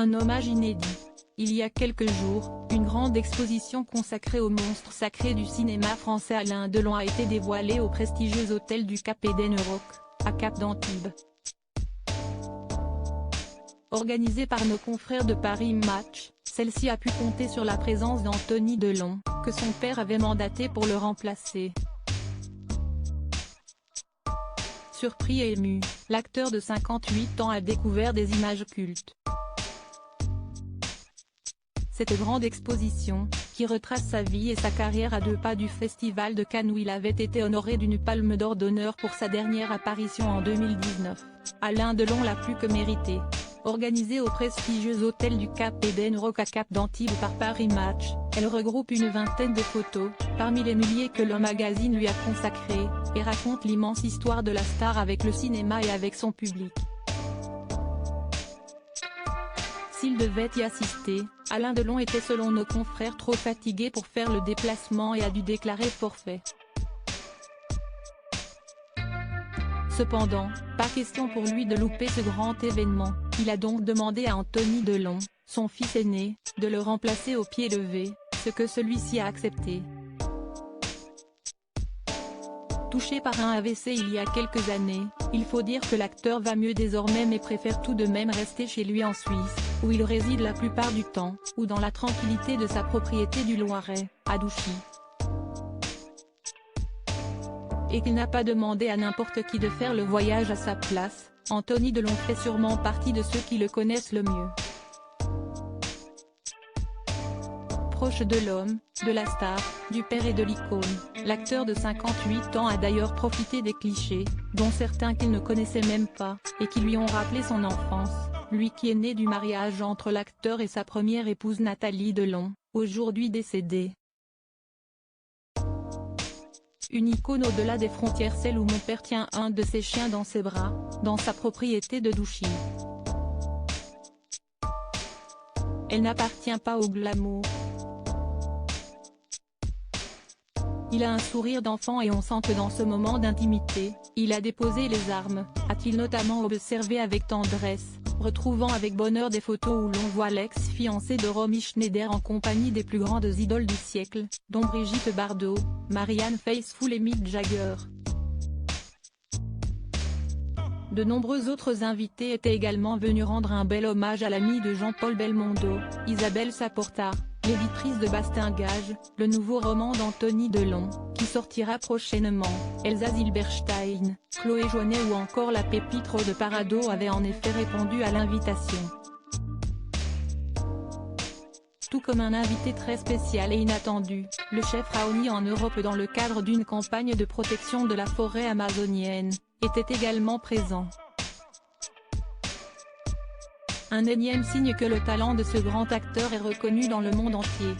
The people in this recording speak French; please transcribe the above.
Un hommage inédit. Il y a quelques jours, une grande exposition consacrée aux monstres sacrés du cinéma français Alain Delon a été dévoilée au prestigieux hôtel du Cap Eden Rock, à Cap d'Antibes. Organisée par nos confrères de Paris Match, celle-ci a pu compter sur la présence d'Anthony Delon, que son père avait mandaté pour le remplacer. Surpris et ému, l'acteur de 58 ans a découvert des images cultes. Cette grande exposition, qui retrace sa vie et sa carrière à 2 pas du Festival de Cannes où il avait été honoré d'une palme d'or d'honneur pour sa dernière apparition en 2019, Alain Delon l'a plus que mérité. Organisée au prestigieux hôtel du Cap Eden Rock à Cap d'Antibes par Paris Match, elle regroupe une vingtaine de photos, parmi les milliers que le magazine lui a consacrés, et raconte l'immense histoire de la star avec le cinéma et avec son public. S'il devait y assister, Alain Delon était selon nos confrères trop fatigué pour faire le déplacement et a dû déclarer forfait. Cependant, pas question pour lui de louper ce grand événement, il a donc demandé à Anthony Delon, son fils aîné, de le remplacer au pied levé, ce que celui-ci a accepté. Touché par un AVC il y a quelques années, il faut dire que l'acteur va mieux désormais mais préfère tout de même rester chez lui en Suisse, où il réside la plupart du temps, ou dans la tranquillité de sa propriété du Loiret, à Douchy. Et qu'il n'a pas demandé à n'importe qui de faire le voyage à sa place, Anthony Delon fait sûrement partie de ceux qui le connaissent le mieux. Proche de l'homme, de la star, du père et de l'icône, l'acteur de 58 ans a d'ailleurs profité des clichés, dont certains qu'il ne connaissait même pas, et qui lui ont rappelé son enfance, lui qui est né du mariage entre l'acteur et sa première épouse Nathalie Delon, aujourd'hui décédée. Une icône au-delà des frontières, celle où mon père tient un de ses chiens dans ses bras, dans sa propriété de Douchy. Elle n'appartient pas au glamour. Il a un sourire d'enfant et on sent que dans ce moment d'intimité, il a déposé les armes, a-t-il notamment observé avec tendresse, retrouvant avec bonheur des photos où l'on voit l'ex-fiancé de Romy Schneider en compagnie des plus grandes idoles du siècle, dont Brigitte Bardot, Marianne Faithfull et Mick Jagger. De nombreux autres invités étaient également venus rendre un bel hommage à l'amie de Jean-Paul Belmondo, Isabelle Saporta, l'éditrice de Bastingage, le nouveau roman d'Anthony Delon, qui sortira prochainement, Elsa Zilberstein, Chloé Joannet ou encore la pépite Rode Parado avaient en effet répondu à l'invitation. Tout comme un invité très spécial et inattendu, le chef Raoni en Europe dans le cadre d'une campagne de protection de la forêt amazonienne, était également présent. Un énième signe que le talent de ce grand acteur est reconnu dans le monde entier.